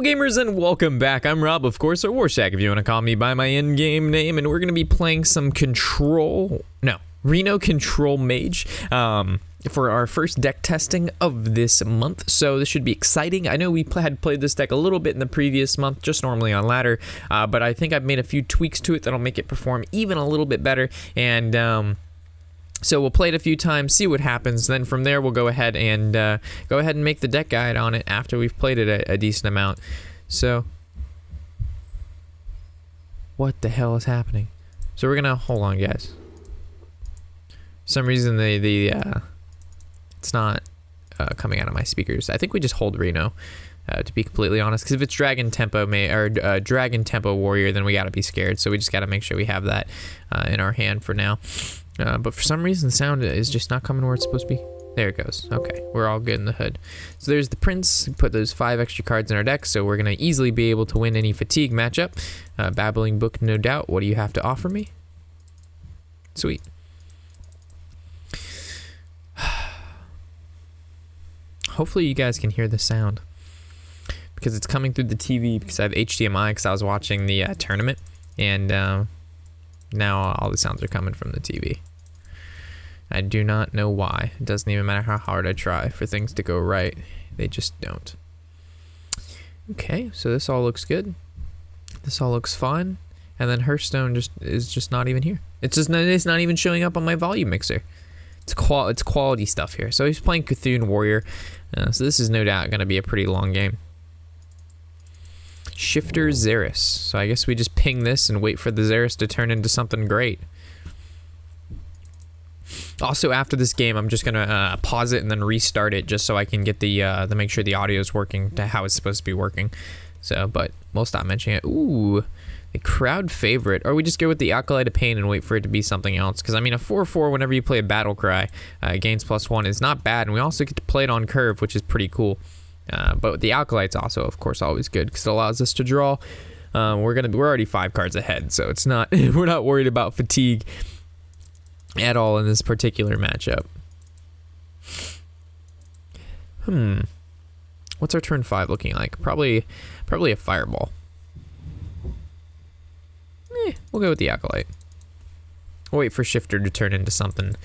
Hello gamers and welcome back. I'm Rob, of course, or Warshack if you want to call me by my in-game name, and we're going to be playing some Reno Control Mage for our first deck testing of this month, so this should be exciting. I know we had played this deck a little bit in the previous month, just normally on ladder, but I think I've made a few tweaks to it that'll make it perform even a little bit better, and so we'll play it a few times, see what happens, then from there we'll go ahead and make the deck guide on it after we've played it a decent amount. So, what the hell is happening? So we're gonna, hold on guys. For some reason it's not coming out of my speakers. I think we just hold Reno, to be completely honest, because if it's Dragon Tempo Dragon Tempo Warrior, then we gotta be scared, so we just gotta make sure we have that in our hand for now. But for some reason the sound is just not coming where it's supposed to be. There it goes. Okay, we're all good in the hood. So there's the Prince. Put those 5 extra cards in our deck, so we're going to easily be able to win any fatigue matchup. Babbling Book, no doubt. What do you have to offer me? Sweet. Hopefully you guys can hear the sound, because it's coming through the TV, because I have HDMI, because I was watching the tournament, and now all the sounds are coming from the TV. I do not know why. It doesn't even matter how hard I try for things to go right. They just don't. Okay, so this all looks good. This all looks fine. And then Hearthstone is just not even here. It's not even showing up on my volume mixer. It's quality stuff here. So he's playing Cthulhu Warrior. So this is no doubt going to be a pretty long game. Shifter Xeris. So I guess we just ping this and wait for the Xeris to turn into something great. Also, after this game, I'm just gonna pause it and then restart it, just so I can get the make sure the audio is working to how it's supposed to be working. So, but we'll stop mentioning it. Ooh, the crowd favorite. Or we just go with the Acolyte of Pain and wait for it to be something else. Because I mean, a 4/4 whenever you play a Battle Cry, gains +1 is not bad, and we also get to play it on curve, which is pretty cool. But the Acolyte's also, of course, always good because it allows us to draw. We're already 5 cards ahead, so it's not we're not worried about fatigue at all in this particular matchup. What's our turn 5 looking like? Probably a Fireball. We'll go with the Acolyte. We'll wait for Shifter to turn into something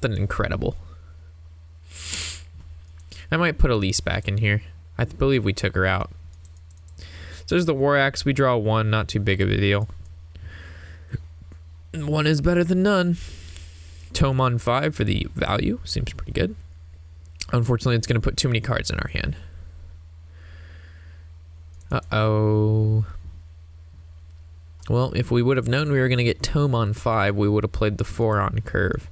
incredible. I might put Elise back in here. I believe we took her out. So there's the War Axe. We draw 1, not too big of a deal. 1 is better than none. Tome on 5 for the value. Seems pretty good. Unfortunately, it's going to put too many cards in our hand. Uh-oh. Well, if we would have known we were going to get Tome on 5, we would have played the 4 on curve.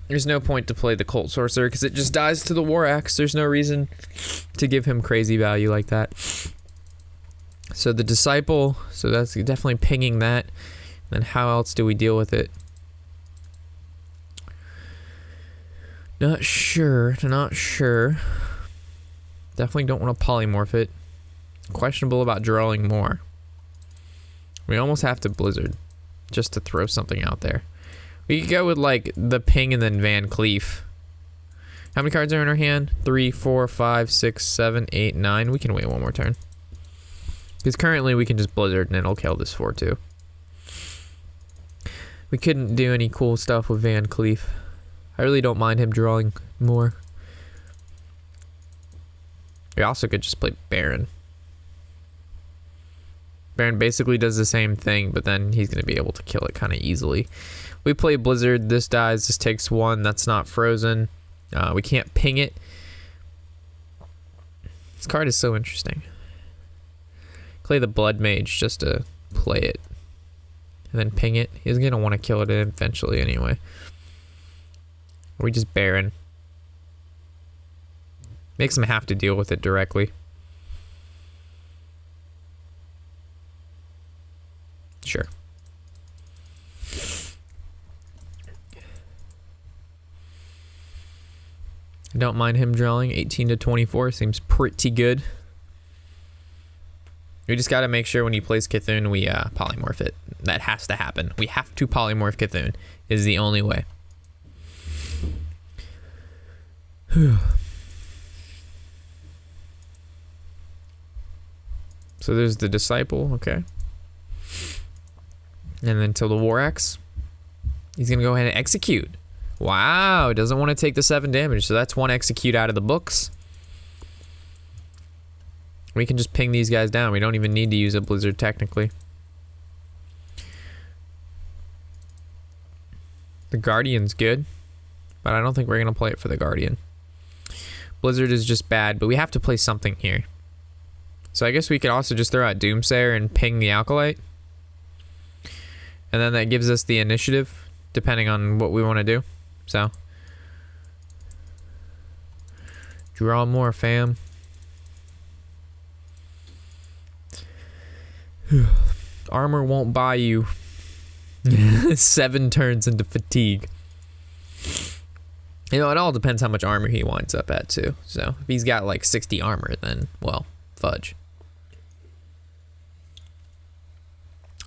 There's no point to play the Cult Sorcerer because it just dies to the War Axe. There's no reason to give him crazy value like that. So the Disciple, so that's definitely pinging that. Then how else do we deal with it? Not sure. Definitely don't want to polymorph it. Questionable about drawing more. We almost have to Blizzard just to throw something out there. We could go with like the ping and then Van Cleef. How many cards are in our hand? 3, 4, 5, 6, 7, 8, 9. We can wait one more turn. Because currently we can just Blizzard and it'll kill this 4/2. We couldn't do any cool stuff with Van Cleef. I really don't mind him drawing more. We also could just play Baron. Baron basically does the same thing, but then he's going to be able to kill it kind of easily. We play Blizzard. This dies. This takes 1. That's not frozen. We can't ping it. This card is so interesting. Play the Blood Mage just to play it. And then ping it. He's going to want to kill it eventually anyway. Or we just Baron. Makes him have to deal with it directly. Sure. I don't mind him drawing. 18 to 24 seems pretty good. We just got to make sure when he plays Cthulhu, we polymorph it. That has to happen. We have to polymorph Cthulhu. Is the only way. So there's the Disciple, okay. And then till the War Axe. He's gonna go ahead and execute. Wow, doesn't want to take the 7 damage, so that's 1 execute out of the books. We can just ping these guys down. We don't even need to use a Blizzard technically. The Guardian's good, but I don't think we're gonna play it for the Guardian. Blizzard is just bad, but we have to play something here. So I guess we could also just throw out Doomsayer and ping the Alkalite. And then that gives us the initiative, depending on what we want to do. So, draw more, fam. Armor won't buy you 7 turns into fatigue. You know, it all depends how much armor he winds up at, too. So, if he's got like 60 armor, then, well, fudge.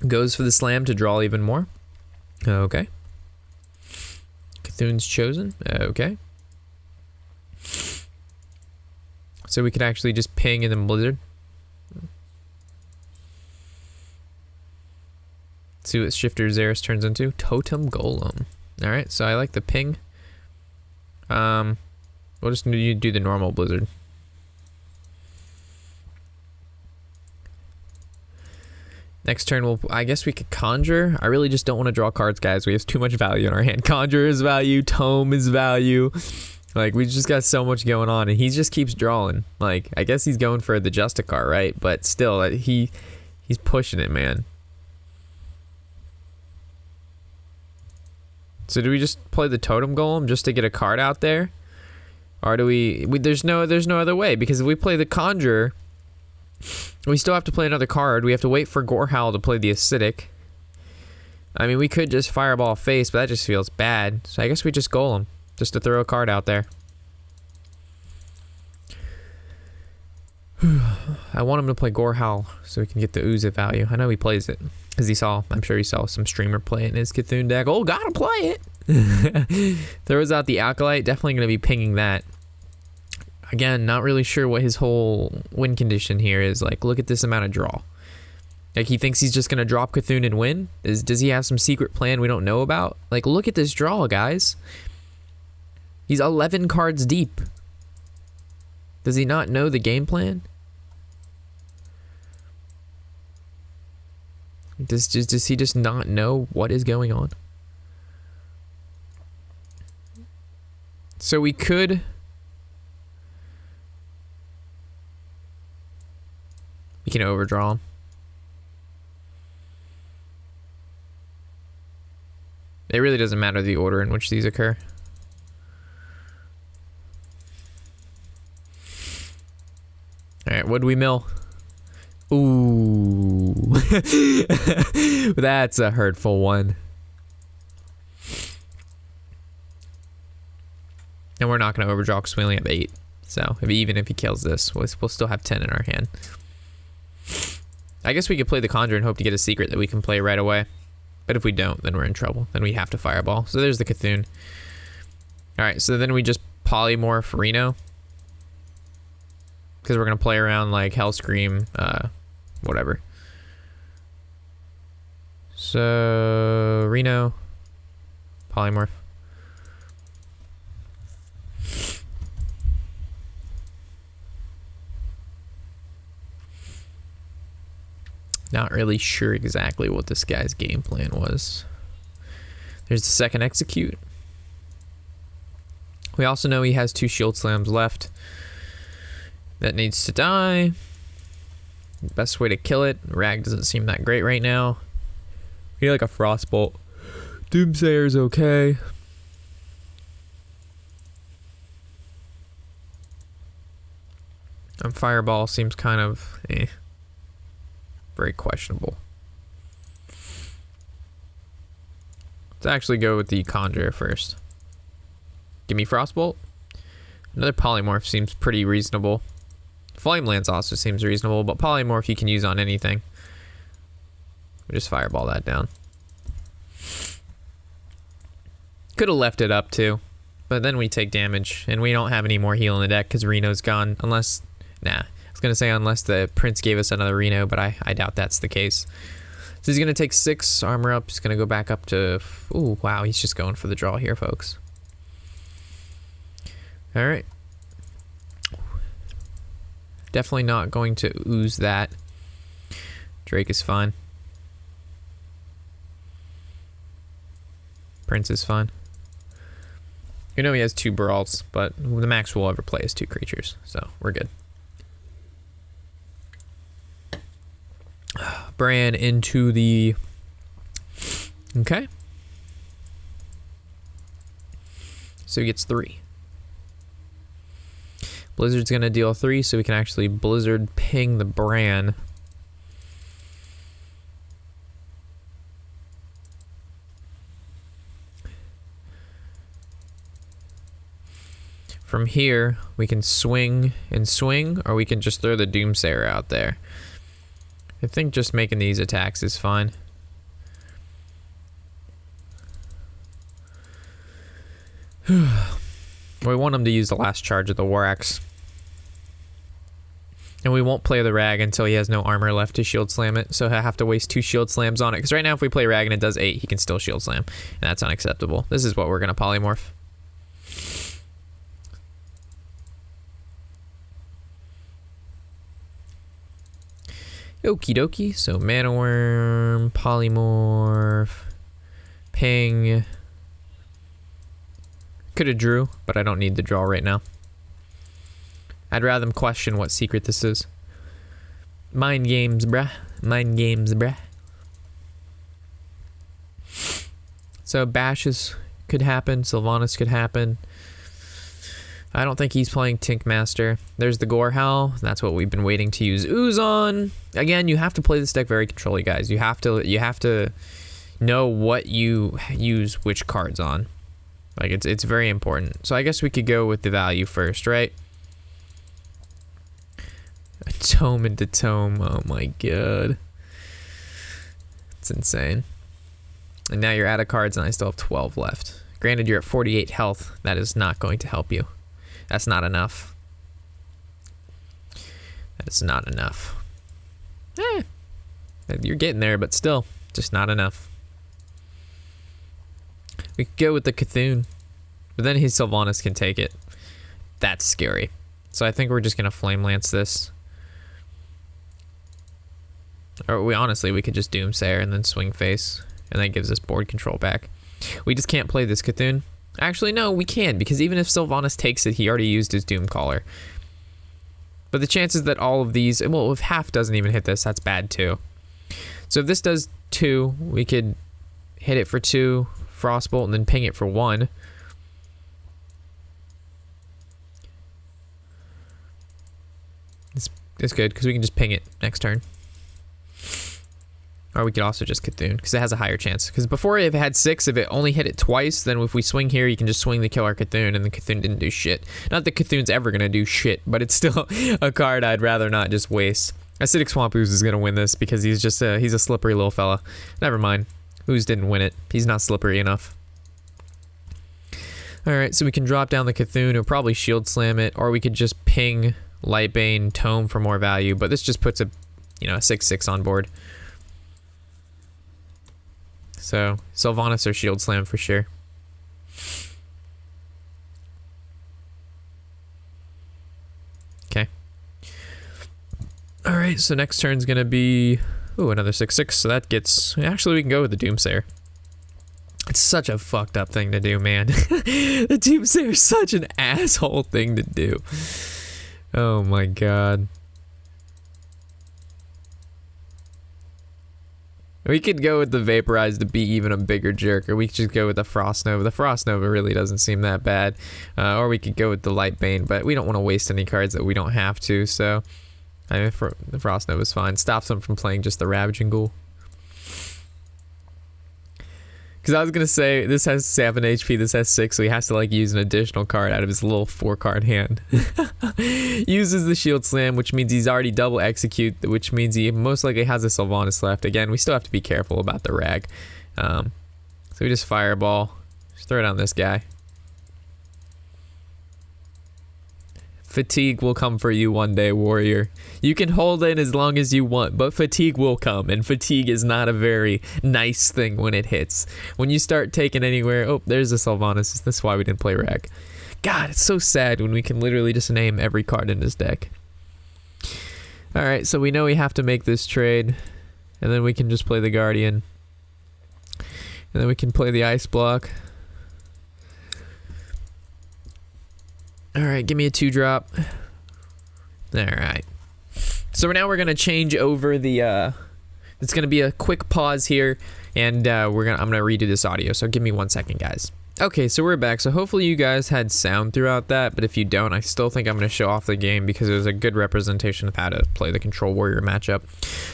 Goes for the slam to draw even more. Okay. Cthulhu's chosen. Okay. So we could actually just ping and then Blizzard. See what Shifter Xeris turns into. Totem Golem. Alright, so I like the ping. We'll just do the normal Blizzard. Next turn, I guess we could Conjure. I really just don't want to draw cards, guys. We have too much value in our hand. Conjure is value. Tome is value. Like, we just got so much going on, and he just keeps drawing. Like, I guess he's going for the Justicar, right? But still, he's pushing it, man. So do we just play the Totem Golem just to get a card out there? Or do we there's no other way, because if we play the Conjure, we still have to play another card. We have to wait for Gorehowl to play the Acidic. I mean, we could just Fireball Face, but that just feels bad. So I guess we just Golem, just to throw a card out there. I want him to play Gorehowl so we can get the Ooze at value. I know he plays it, because I'm sure he saw some streamer play it in his Cthulhu deck. Oh, gotta play it! Throws out the Alkalite, definitely going to be pinging that. Again, not really sure what his whole win condition here is. Like, look at this amount of draw. Like, he thinks he's just going to drop Cthulhu and win? Does he have some secret plan we don't know about? Like, look at this draw, guys. He's 11 cards deep. Does he not know the game plan? Does he just not know what is going on? So we could... We can overdraw him. It really doesn't matter the order in which these occur. Alright, what do we mill? Ooh. That's a hurtful one. And we're not going to overdraw because we only have 8. So even if he kills this, we'll still have 10 in our hand. I guess we could play the Conjure and hope to get a secret that we can play right away. But if we don't, then we're in trouble. Then we have to Fireball. So there's the Cthulhu. Alright, so then we just Polymorph Reno. Because we're going to play around like Hellscream, whatever. So, Reno, Polymorph. Not really sure exactly what this guy's game plan was. There's the second execute. We also know he has 2 shield slams left. That needs to die. Best way to kill it. Rag doesn't seem that great right now. We need like a Frostbolt. Doomsayer's okay. And Fireball seems kind of very questionable. Let's actually go with the Conjure first. Give me Frostbolt. Another Polymorph seems pretty reasonable. Flame Lance also seems reasonable, but Polymorph you can use on anything. We just Fireball that down. Could have left it up too, but then we take damage, and we don't have any more heal in the deck because Reno's gone. Unless, nah, I was gonna say unless the prince gave us another Reno, but I doubt that's the case. So he's gonna take 6 armor up. He's gonna go back up to. Ooh, wow, he's just going for the draw here, folks. All right. Definitely not going to ooze that. Drake is fine. Prince is fine. You know he has 2 brawls, but the max we'll ever play is 2 creatures, so we're good. Bran into the... Okay. So he gets 3. Blizzard's going to deal 3, so we can actually Blizzard ping the Bran. From here, we can swing and swing, or we can just throw the Doomsayer out there. I think just making these attacks is fine. We want him to use the last charge of the War Axe. And we won't play the Rag until he has no armor left to shield slam it, so he'll have to waste 2 shield slams on it. Because right now if we play Rag and it does 8, he can still shield slam. And that's unacceptable. This is what we're going to polymorph. Okie dokie, so Mana Worm, Polymorph, Ping. Could have drew, but I don't need the draw right now. I'd rather them question what secret this is. Mind games, bruh. Mind games, bruh. So Bashes could happen, Sylvanas could happen. I don't think he's playing Tinkmaster. There's the Gorehowl. That's what we've been waiting to use Ooze on. Again, you have to play this deck very controlly, guys. You have to know what you use which cards on. Like it's very important. So I guess we could go with the value first, right? A tome into tome. Oh my god. It's insane. And now you're out of cards and I still have 12 left. Granted, you're at 48 health. That is not going to help you. That's not enough. That is not enough. You're getting there, but still, just not enough. We could go with the Cthulhu, but then his Sylvanas can take it. That's scary. So I think we're just gonna Flame Lance this. Or we could just Doomsayer and then swing face, and that gives us board control back. We just can't play this Cthulhu. Actually, no, we can, because even if Sylvanas takes it, he already used his Doomcaller. But the chances that all of these, well, if half doesn't even hit this, that's bad too. So if this does 2, we could hit it for 2, Frostbolt, and then ping it for 1. It's good, because we can just ping it next turn. Or we could also just Cthulhu, because it has a higher chance. Because before, if it had 6, if it only hit it twice, then if we swing here, you can just swing the Killer Cthulhu, and the Cthulhu didn't do shit. Not that Cthulhu's ever going to do shit, but it's still a card I'd rather not just waste. Acidic Swamp Ooze is going to win this, because he's just he's a slippery little fella. Never mind. Ooze didn't win it. He's not slippery enough. Alright, so we can drop down the Cthulhu, or probably Shield Slam it, or we could just ping Lightbane Tome for more value, but this just puts a 6/6 on board. So, Sylvanas or Shield Slam for sure. Okay. Alright, so next turn's gonna be... Ooh, another 6/6, so that gets... Actually, we can go with the Doomsayer. It's such a fucked up thing to do, man. The Doomsayer is such an asshole thing to do. Oh my god. We could go with the Vaporize to be even a bigger jerk, or we could just go with the Frost Nova. The Frost Nova really doesn't seem that bad. Or we could go with the Lightbane, but we don't want to waste any cards that we don't have to, so... I mean, the Frost Nova is fine. Stops him from playing just the Ravaging Ghoul. Because I was going to say, this has 7 HP, this has 6, so he has to like use an additional card out of his little 4-card hand. Uses the Shield Slam, which means he's already double execute, which means he most likely has a Sylvanas left. Again, we still have to be careful about the Rag. So we just Fireball. Just throw it on this guy. Fatigue will come for you one day, warrior. You can hold in as long as you want, but fatigue will come, and fatigue is not a very nice thing when it hits. When you start taking anywhere... Oh, there's a Sylvanas. That's why we didn't play Rack. God, it's so sad when we can literally just name every card in his deck. Alright, so we know we have to make this trade, and then we can just play the Guardian. And then we can play the Ice Block. Alright, give me a 2-drop. Alright. So now we're gonna change over the it's gonna be a quick pause here, and I'm gonna redo this audio, so give me 1 second, guys. Okay, so we're back. So hopefully you guys had sound throughout that, but if you don't, I still think I'm gonna show off the game because it was a good representation of how to play the Control Warrior matchup.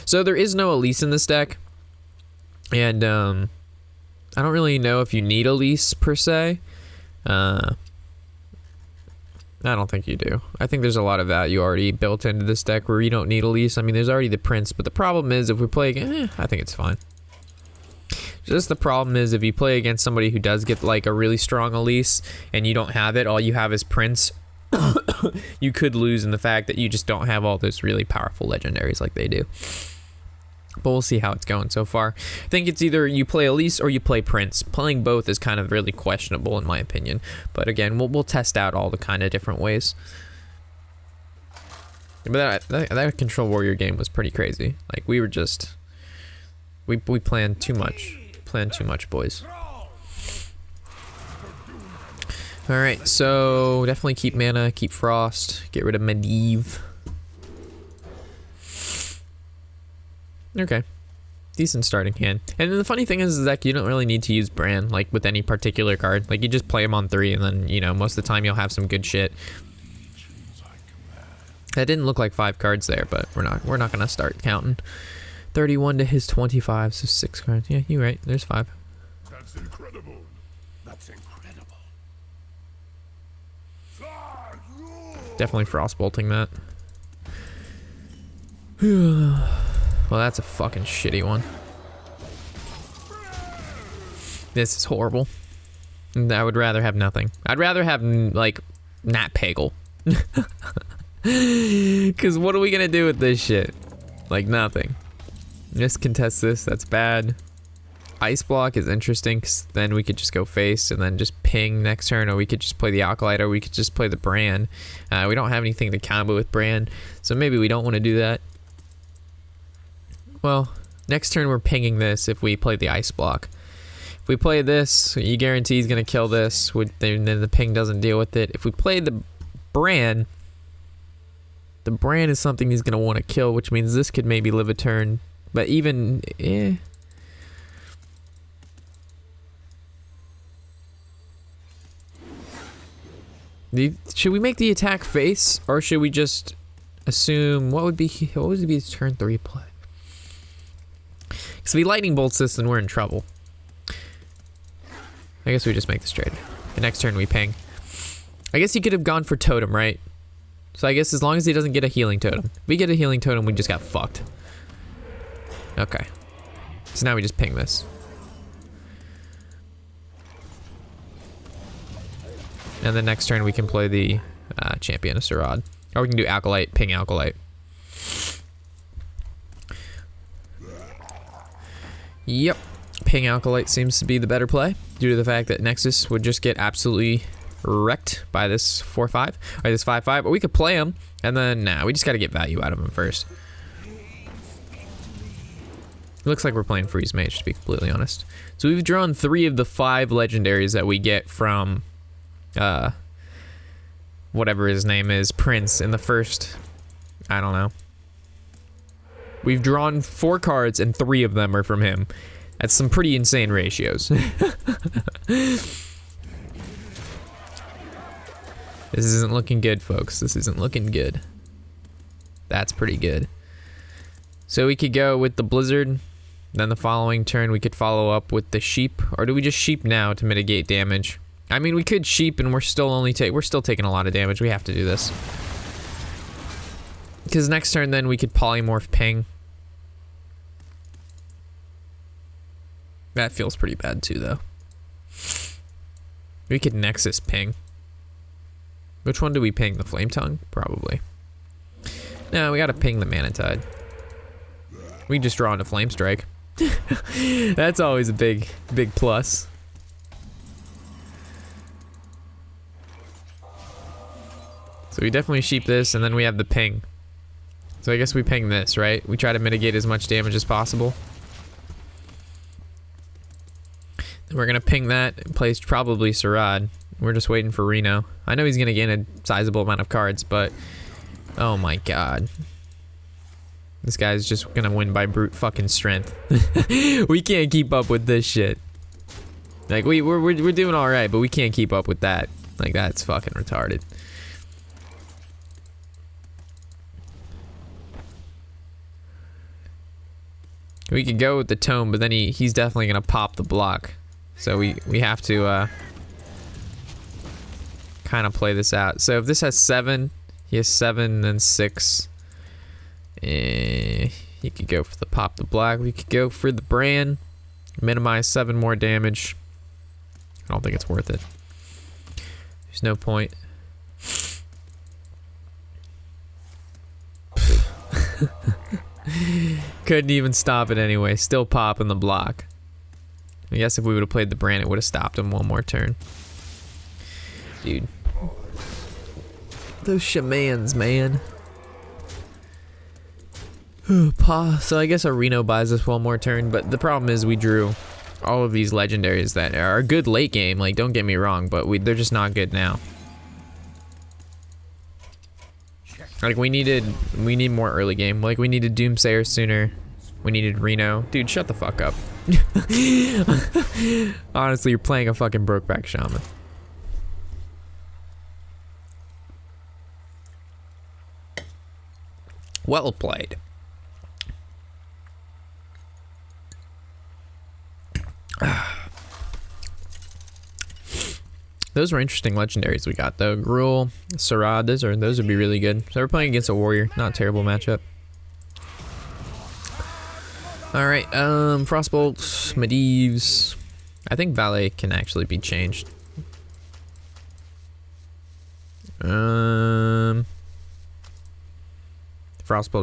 So there is no Elise in this deck, and I don't really know if you need Elise per se. I don't think you do. I think there's a lot of value already built into this deck where you don't need Elise. I mean, there's already the Prince, but the problem is if we play again, I think it's fine. Just the problem is if you play against somebody who does get like a really strong Elise and you don't have it, all you have is Prince, you could lose in the fact that you just don't have all those really powerful legendaries like they do. But we'll see how it's going so far. I think it's either you play Elise or you play Prince. Playing both is kind of really questionable in my opinion. But again, we'll test out all the kind of different ways. But that Control Warrior game was pretty crazy. Like we were just... We planned too much. Planned too much, boys. Alright, so definitely keep mana, keep Frost, get rid of Medivh. Okay, decent starting hand. And the funny thing is that you don't really need to use Bran like with any particular card. Like you just play him on 3 and then, you know, most of the time you'll have some good shit. That didn't look like 5 cards there, but we're not gonna start counting. 31 to his 25, so 6 cards. Yeah, you're right. There's 5. That's incredible. That's incredible. Definitely frostbolting that. Well, that's a fucking shitty one. This is horrible. I would rather have nothing. I'd rather have, like, Nat Pagel. Because what are we gonna do with this shit? Like, nothing. Just contest this, that's bad. Ice Block is interesting, because then we could just go face and then just ping next turn, or we could just play the Alkalite, or we could just play the Bran. We don't have anything to combo with Bran, so maybe we don't want to do that. Well, next turn we're pinging this if we play the Ice Block. If we play this, you guarantee he's going to kill this, then the ping doesn't deal with it. If we play the Bran is something he's going to want to kill, which means this could maybe live a turn. But even, should we make the attack face, or should we just assume what would be his turn 3 play? Because if he lightning bolts this, then we're in trouble. I guess we just make this trade. The next turn we ping. I guess he could have gone for totem, right? So I guess as long as he doesn't get a healing totem. If we get a healing totem, we just got fucked. Okay. So now we just ping this. And the next turn we can play the Champion of Sarad. Or we can do Alkalite, ping Alkalite. Yep, ping Alkalite seems to be the better play due to the fact that Nexus would just get absolutely wrecked by this 4-5 or this 5-5. Or we could play him and then we just got to get value out of him first. It looks like we're playing Freeze Mage, to be completely honest. So we've drawn 3 of the 5 legendaries that we get from whatever his name is, Prince, in the first, I don't know. We've drawn 4 cards and 3 of them are from him. That's some pretty insane ratios. This isn't looking good, folks. This isn't looking good. That's pretty good. So we could go with the Blizzard. Then the following turn we could follow up with the Sheep. Or do we just Sheep now to mitigate damage? I mean, we could Sheep and we're still taking a lot of damage. We have to do this. Because next turn then we could polymorph ping. That feels pretty bad too though. We could Nexus ping. Which one do we ping? The Flame Tongue? Probably. No, we gotta ping the Manatide. We can just draw into Flame Strike. That's always a big plus. So we definitely sheep this, and then we have the ping. So I guess we ping this, right? We try to mitigate as much damage as possible. Then we're gonna ping that and place probably Sarad. We're just waiting for Reno. I know he's gonna gain a sizable amount of cards, but oh my god. This guy's just gonna win by brute fucking strength. We can't keep up with this shit. Like we're doing alright, but we can't keep up with that. Like that's fucking retarded. We could go with the tome, but then he's definitely gonna pop the block. So we have to kind of play this out. So if this has 7, he has 7 and 6. He could go for the pop the block. We could go for the brand, minimize 7 more damage. I don't think it's worth it. There's no point. Couldn't even stop it anyway. Still popping the block. I guess if we would have played the brand, it would have stopped him one more turn. Dude. Those shamans, man. So I guess a Reno buys us one more turn, but the problem is we drew all of these legendaries that are good late game. Like, don't get me wrong, but they're just not good now. Like, we need more early game. Like, we needed Doomsayer sooner. We needed Reno. Dude, shut the fuck up. Honestly, you're playing a fucking Brokeback Shaman. Well played. Those were interesting legendaries we got though. Gruul, Sarad, those would be really good. So we're playing against a warrior, not a terrible matchup. Alright, Frostbolt, Medivh. I think Valet can actually be changed. Frostbolt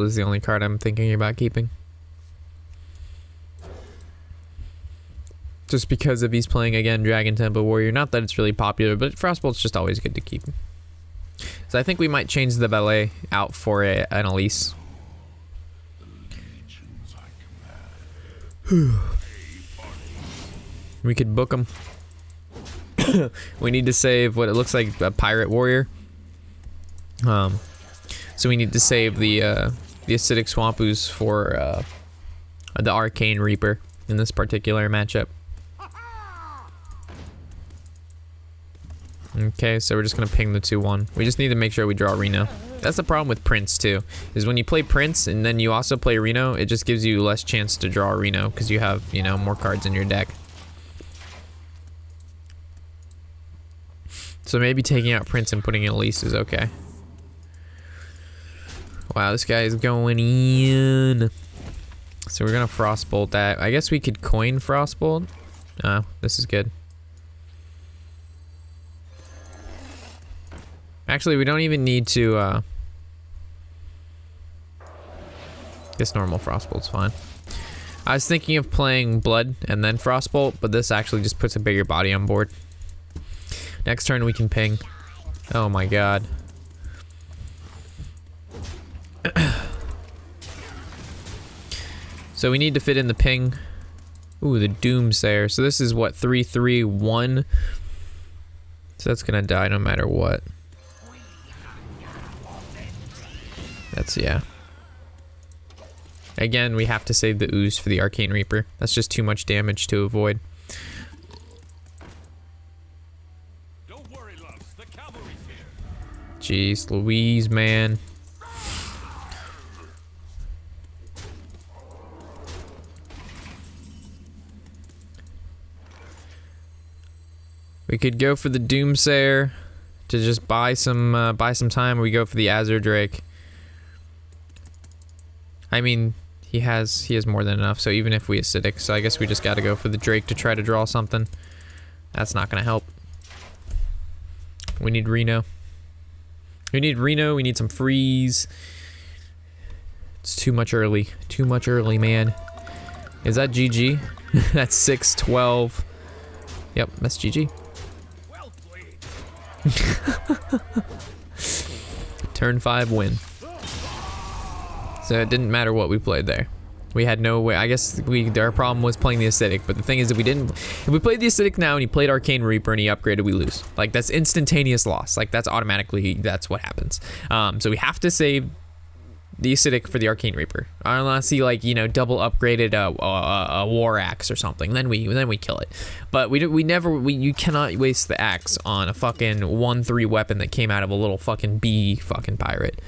is the only card I'm thinking about keeping. Just because if he's playing again Dragon Temple Warrior, not that it's really popular, but Frostbolt's just always good to keep. So I think we might change the Valet out for an Elise. We could book him. We need to save what it looks like a Pirate Warrior. So we need to save the Acidic Swamp Ooze for the Arcane Reaper in this particular matchup. Okay, so we're just gonna ping the 2/1. We just need to make sure we draw Reno. That's the problem with Prince too, is when you play Prince and then you also play Reno, it just gives you less chance to draw Reno because you have, you know, more cards in your deck. So maybe taking out Prince and putting in Elise is okay. Wow, this guy is going in. So we're gonna Frostbolt that. I guess we could coin Frostbolt. Oh, this is good. Actually, we don't even need to, this normal Frostbolt's fine. I was thinking of playing Blood and then Frostbolt, but this actually just puts a bigger body on board. Next turn we can ping. Oh my god. So we need to fit in the ping. Ooh, the Doomsayer. So this is what, 3/3/1? So that's gonna die no matter what. That's, yeah. Again, we have to save the Ooze for the Arcane Reaper. That's just too much damage to avoid. Don't worry, loves. The cavalry's here. Jeez Louise, man. We could go for the Doomsayer to just buy some time, or we go for the Azure Drake. I mean, he has more than enough, so even if we Acidic, so I guess we just gotta go for the Drake to try to draw something. That's not gonna help. We need Reno. We need Reno. We need some freeze. It's too much early. Too much early, man. Is that GG? That's 6-12. Yep, that's GG. Well played. Turn 5 win. So it didn't matter what we played there. We had no way. I guess our problem was playing the acidic, but the thing is, if we played the acidic now and he played Arcane Reaper and he upgraded, we lose. Like, that's instantaneous loss. Like, that's what happens. So we have to save the acidic for the Arcane Reaper, unless he, like, you know, double upgraded a war axe or something. Then we kill it. But you cannot waste the axe on a fucking 1-3 weapon that came out of a little fucking bee fucking pirate.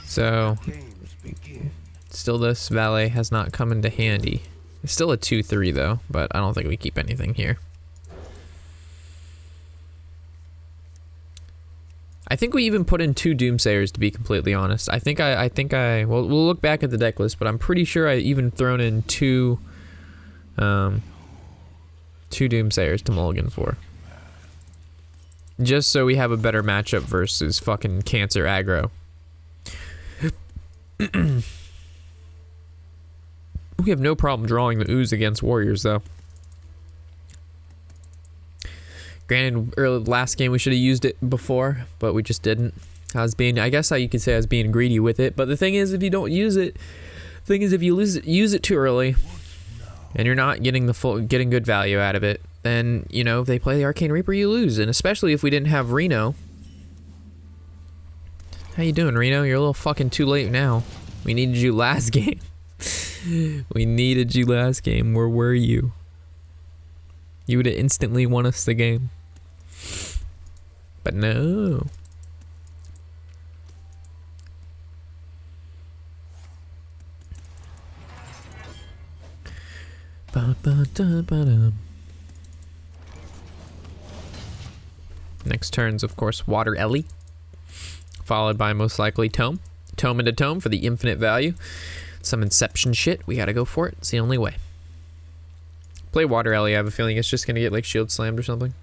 So, still this valet has not come into handy. It's still a 2-3 though, but I don't think we keep anything here. I think we even put in 2 Doomsayers, to be completely honest. I think well, we'll look back at the deck list, but I'm pretty sure I even thrown in 2 Doomsayers to mulligan for. Just so we have a better matchup versus fucking Cancer aggro. We have no problem drawing the ooze against warriors, though. Granted, last game we should have used it before, but we just didn't. I guess how you could say I was being greedy with it. But the thing is, if you don't use it, if you use it too early, and you're not getting getting good value out of it, then, you know, if they play the Arcane Reaper, you lose. And especially if we didn't have Reno. How you doing, Reno? You're a little fucking too late now. We needed you last game. We needed you last game. Where were you? You would have instantly won us the game. But no. Next turn's, of course, Water Ellie. Followed by most likely Tome. Tome into Tome for the infinite value. Some Inception shit. We gotta go for it. It's the only way. Play Water Ellie. I have a feeling it's just gonna get like shield slammed or something.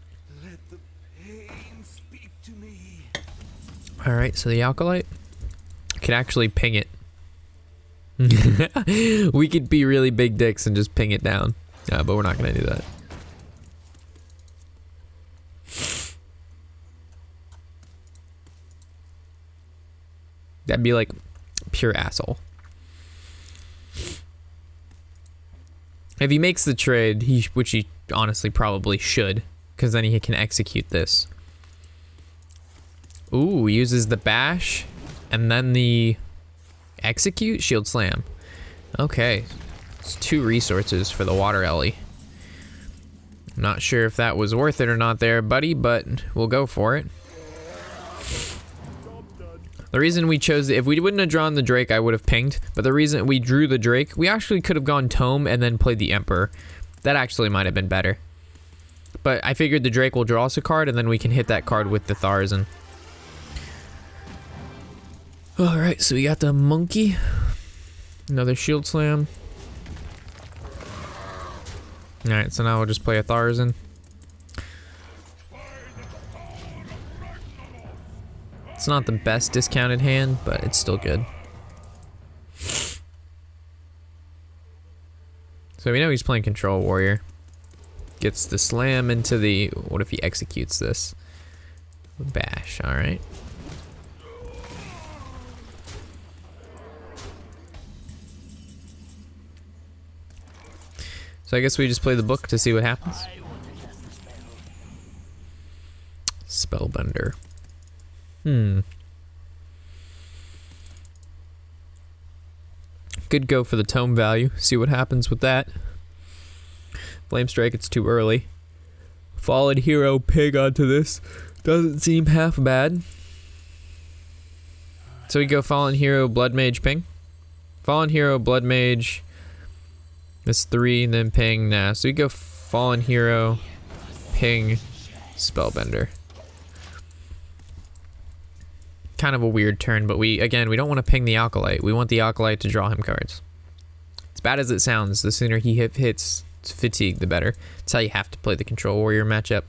Let the pain speak to me. Alright, so the Alkalite can actually ping it. We could be really big dicks and just ping it down. But we're not gonna do that. That'd be like pure asshole. If he makes the trade, which he honestly probably should, because then he can execute this. Ooh, uses the bash and then the execute shield slam. Okay, it's 2 resources for the Water Ellie. I'm not sure if that was worth it or not there, buddy, but we'll go for it. The reason we chose, if we wouldn't have drawn the Drake, I would have pinged. But the reason we drew the Drake, we actually could have gone Tome and then played the Emperor. That actually might have been better. But I figured the Drake will draw us a card, and then we can hit that card with the Tharzan. Alright, so we got the Monkey. Another Shield Slam. Alright, so now we'll just play a Tharzan. It's not the best discounted hand, but it's still good. So we know he's playing Control Warrior. Gets the slam into the... What if he executes this? Bash, alright. So I guess we just play the book to see what happens. Spellbender. Could go for the Tome value, see what happens with that. Flame Strike, it's too early. Fallen Hero pig onto this. Doesn't seem half bad. So we go Fallen Hero, Blood Mage, ping. Fallen Hero, Blood Mage. That's 3, and then ping. Nah, so we go Fallen Hero, ping, Spellbender. Kind of a weird turn, but we don't want to ping the Alkalite. We want the Alkalite to draw him cards. As bad as it sounds, the sooner he hits It's fatigue, the better. That's how you have to play the Control Warrior matchup.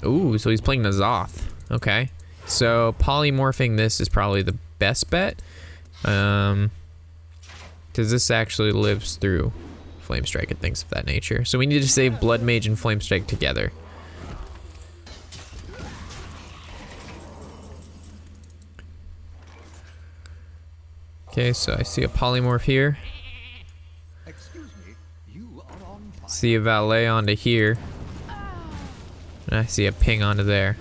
Ooh, so he's playing Nazoth. Okay. So polymorphing this is probably the best bet. Because this actually lives through Flame Strike and things of that nature. So we need to save Blood Mage and Flame Strike together. Okay, so I see a polymorph here. Excuse me, you are on fire. See a valet onto here. And I see a ping onto there.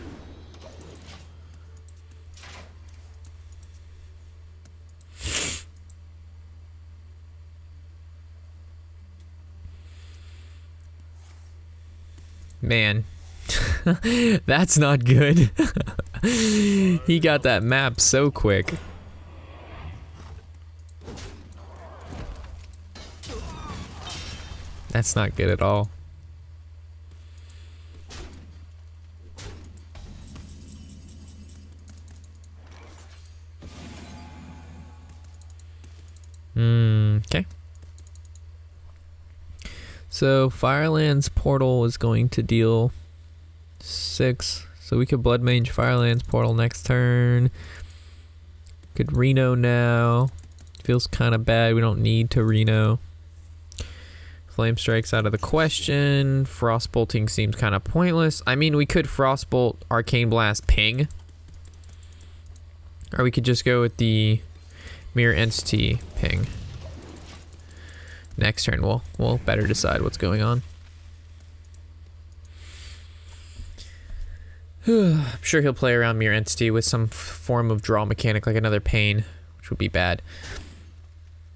Man, that's not good. He got that map so quick. That's not good at all. Okay. So Firelands Portal is going to deal 6. So we could Blood Mage Firelands Portal next turn. Could Reno now. Feels kind of bad. We don't need to Reno. Flame Strike's out of the question. Frostbolting seems kind of pointless. I mean, we could Frostbolt, Arcane Blast, Ping. Or we could just go with the Mirror Entity, Ping. Next turn, we'll better decide what's going on. I'm sure he'll play around Mirror Entity with some form of draw mechanic like another Pain, which would be bad.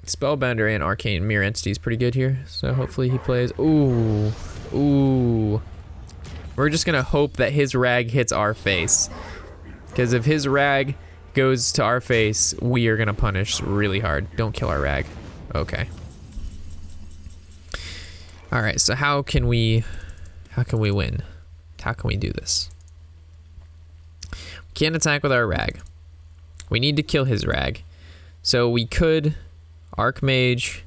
Spellbender and Arcane Mirror Entity is pretty good here, so hopefully he plays. Ooh. We're just gonna hope that his rag hits our face. Because if his rag goes to our face, we are gonna punish really hard. Don't kill our rag. Okay. Alright, so how can we win? How can we do this? We can't attack with our rag. We need to kill his rag. So we could Archmage.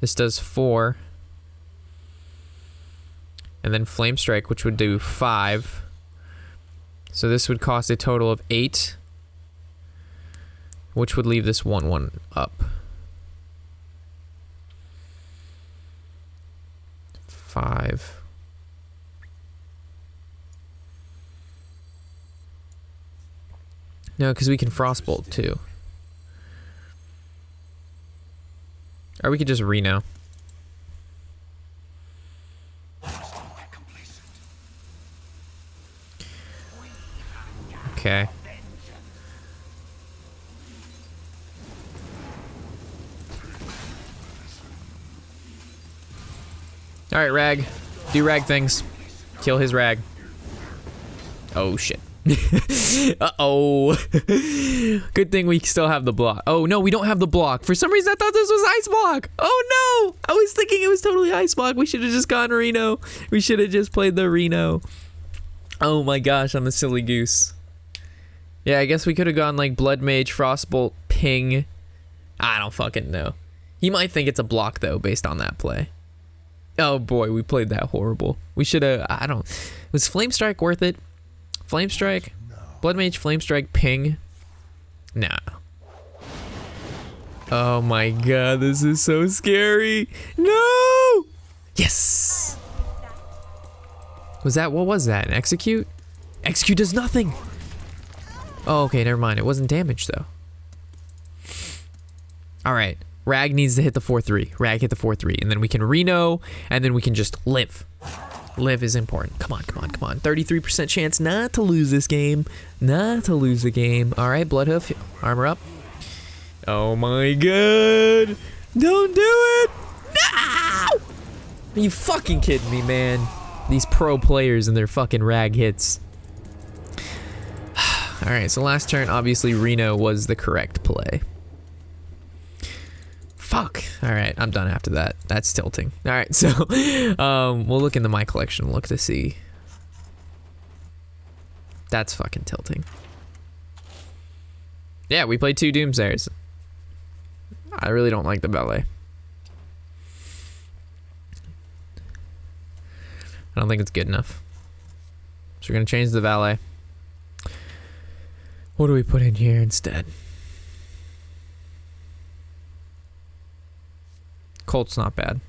This does 4. And then Flame Strike, which would do 5. So this would cost a total of 8. Which would leave this 1/1 up. 5. No, because we can Frostbolt too. Or we could just Reno. Okay. Alright, rag. Do rag things. Kill his rag. Oh, shit. Uh-oh. Good thing we still have the block. Oh, no, we don't have the block. For some reason, I thought this was ice block. Oh, no. I was thinking it was totally ice block. We should have just gone Reno. We should have just played the Reno. Oh, my gosh. I'm a silly goose. Yeah, I guess we could have gone, like, Blood Mage, Frostbolt, Ping. I don't fucking know. He might think it's a block, though, based on that play. Oh, boy. We played that horrible. We should have... I don't... Was Flame Strike worth it? Flame Strike, Blood Mage, Flame Strike, Ping. Nah. Oh my god, this is so scary. No! Yes! Was that, what was that? An Execute? Execute does nothing! Oh, okay, never mind. It wasn't damaged though. Alright, Rag needs to hit the 4-3. Rag hit the 4-3, and then we can Reno, and then we can just live. Live is important. Come on, come on, come on. 33% chance not to lose this game. Not to lose the game. All right, Bloodhoof, armor up. Oh my god. Don't do it. No! Are you fucking kidding me, man? These pro players and their fucking rag hits. All right, so last turn, obviously Reno was the correct play. Fuck. All right, I'm done after that. That's tilting. All right, so we'll look into my collection, look to see. That's fucking tilting. Yeah, we played 2 Doomsayers. I really don't like the valet. I don't think it's good enough. So we're gonna change the valet. What do we put in here instead? Colt's not bad.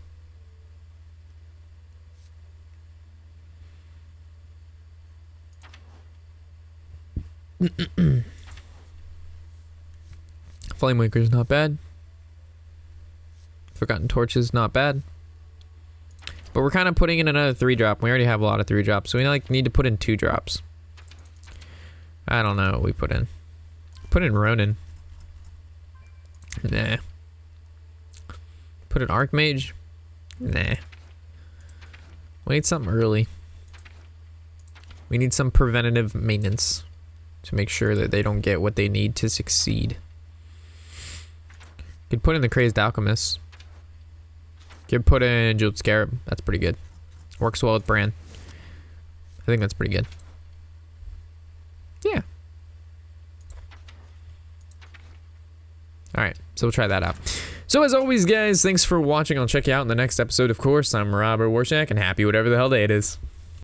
Flamewaker's not bad. Forgotten Torches not bad. But we're kind of putting in another 3-drop. We already have a lot of 3-drops, so we like need to put in 2 drops. I don't know what we put in. Put in Ronin. Nah. Put in Archmage. Nah. We need something early. We need some preventative maintenance to make sure that they don't get what they need to succeed. Could put in the Crazed Alchemist. Could put in Jeweled Scarab. That's pretty good. Works well with Bran. I think that's pretty good. Yeah. Alright, so we'll try that out. So as always, guys, thanks for watching. I'll check you out in the next episode, of course. I'm Robert Warshack, and happy whatever the hell day it is.